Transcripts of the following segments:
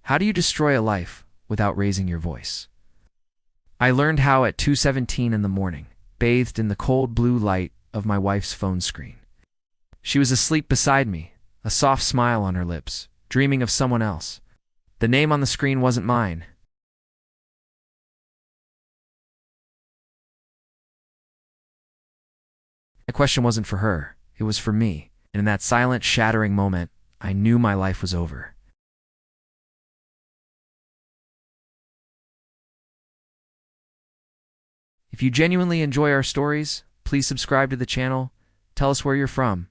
How do you destroy a life without raising your voice? I learned how at 2:17 in the morning, bathed in the cold blue light of my wife's phone screen. She was asleep beside me, a soft smile on her lips, dreaming of someone else. The name on the screen wasn't mine. The question wasn't for her, it was for me, and in that silent, shattering moment, I knew my life was over. If you genuinely enjoy our stories, please subscribe to the channel. Tell us where you're from.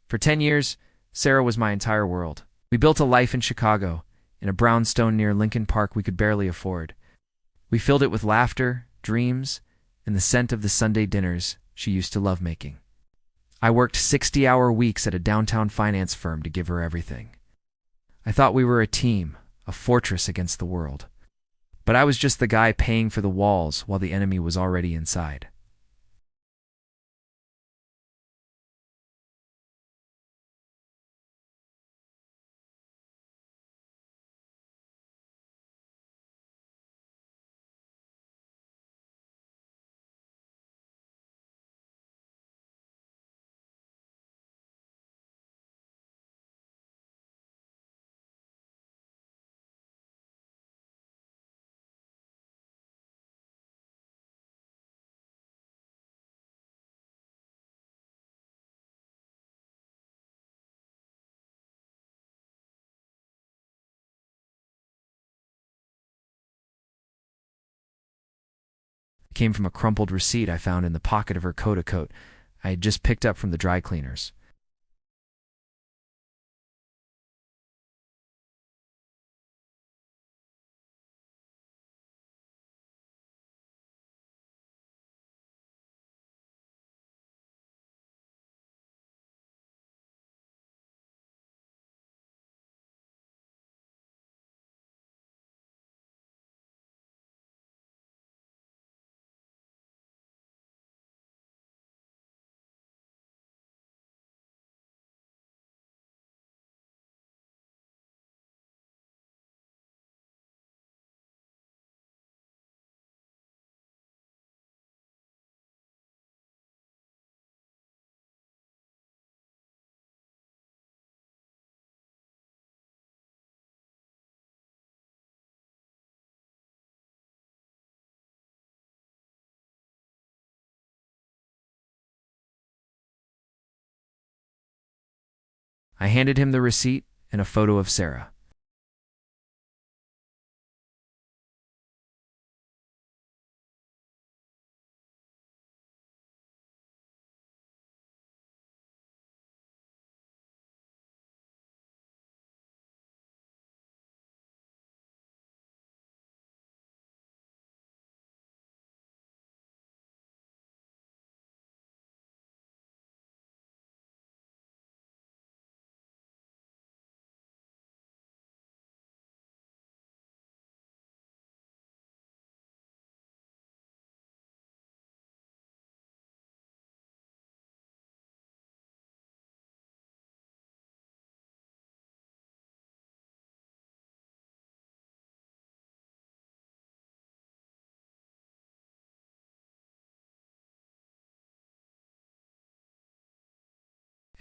For 10 years, Sarah was my entire world. We built a life in Chicago, in a brownstone near Lincoln Park we could barely afford. We filled it with laughter, dreams, and the scent of the Sunday dinners she used to love making. I worked 60-hour weeks at a downtown finance firm to give her everything. I thought we were a team, a fortress against the world. But I was just the guy paying for the walls while the enemy was already inside. It came from a crumpled receipt I found in the pocket of her coat I had just picked up from the dry cleaners. I handed him the receipt and a photo of Sarah.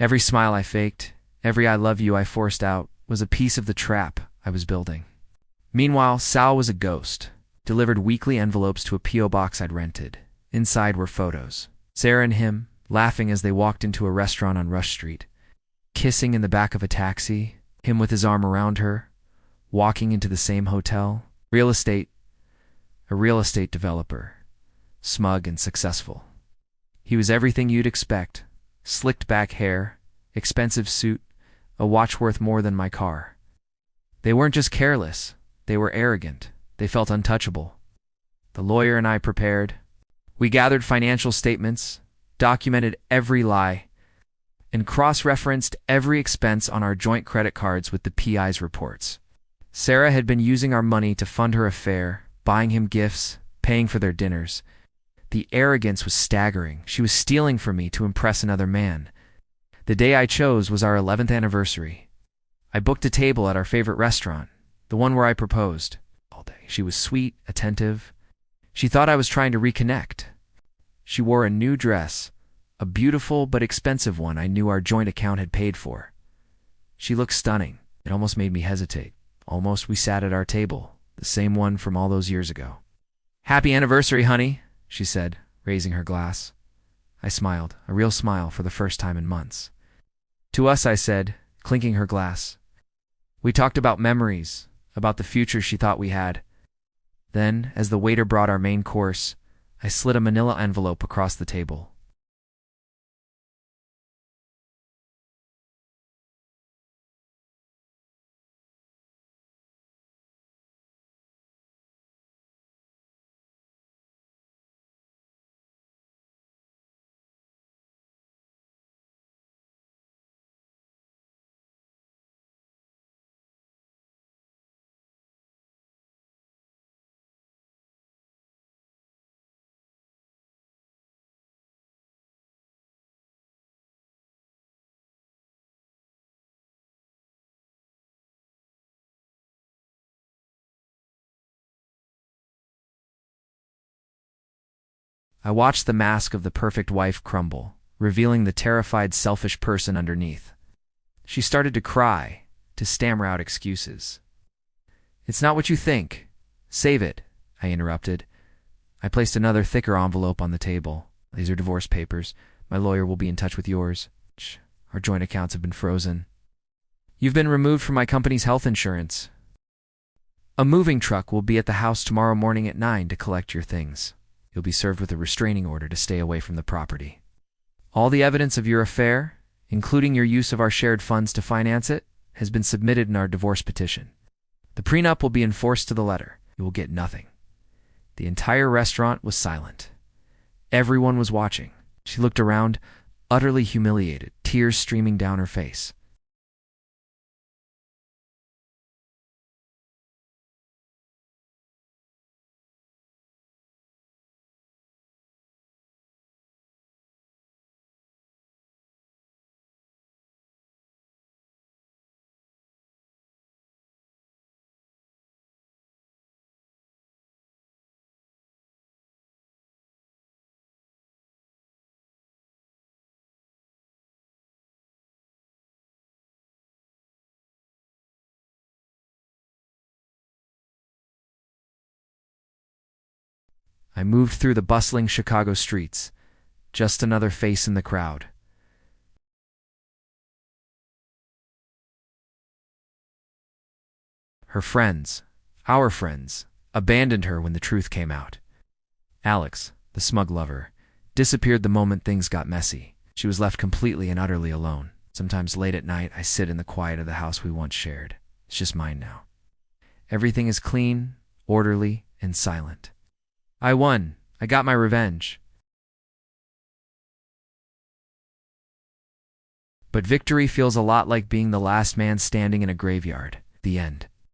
Every smile I faked, every I love you I forced out, was a piece of the trap I was building. Meanwhile, Sal was a ghost, delivered weekly envelopes to a P.O. box I'd rented. Inside were photos. Sarah and him, laughing as they walked into a restaurant on Rush Street, kissing in the back of a taxi, him with his arm around her, walking into the same hotel. A real estate developer, smug and successful. He was everything you'd expect. Slicked back hair, expensive suit, a watch worth more than my car. They weren't just careless, they were arrogant. They felt untouchable. The lawyer and I prepared. We gathered financial statements, documented every lie, and cross-referenced every expense on our joint credit cards with the PI's reports. Sarah had been using our money to fund her affair, buying him gifts, paying for their dinners. The arrogance was staggering. She was stealing from me to impress another man. The day I chose was our 11th anniversary. I booked a table at our favorite restaurant, the one where I proposed. All day. She was sweet, attentive. She thought I was trying to reconnect. She wore a new dress, a beautiful but expensive one I knew our joint account had paid for. She looked stunning. It almost made me hesitate. Almost we sat at our table, the same one from all those years ago. "Happy anniversary, honey," she said, raising her glass. I smiled, a real smile for the first time in months. "To us," I said, clinking her glass. We talked about memories, about the future she thought we had. Then, as the waiter brought our main course, I slid a manila envelope across the table. I watched the mask of the perfect wife crumble, revealing the terrified, selfish person underneath. She started to cry, to stammer out excuses. "It's not what you think. Save it," I interrupted. I placed another thicker envelope on the table. "These are divorce papers. My lawyer will be in touch with yours. Our joint accounts have been frozen. You've been removed from my company's health insurance. A moving truck will be at the house tomorrow morning at 9 to collect your things. You'll be served with a restraining order to stay away from the property. All the evidence of your affair, including your use of our shared funds to finance it, has been submitted in our divorce petition. The prenup will be enforced to the letter. You will get nothing." The entire restaurant was silent. Everyone was watching. She looked around, utterly humiliated, tears streaming down her face. I moved through the bustling Chicago streets, just another face in the crowd. Her friends, our friends, abandoned her when the truth came out. Alex, the smug lover, disappeared the moment things got messy. She was left completely and utterly alone. Sometimes late at night, I sit in the quiet of the house we once shared. It's just mine now. Everything is clean, orderly, and silent. I won. I got my revenge. But victory feels a lot like being the last man standing in a graveyard. The end.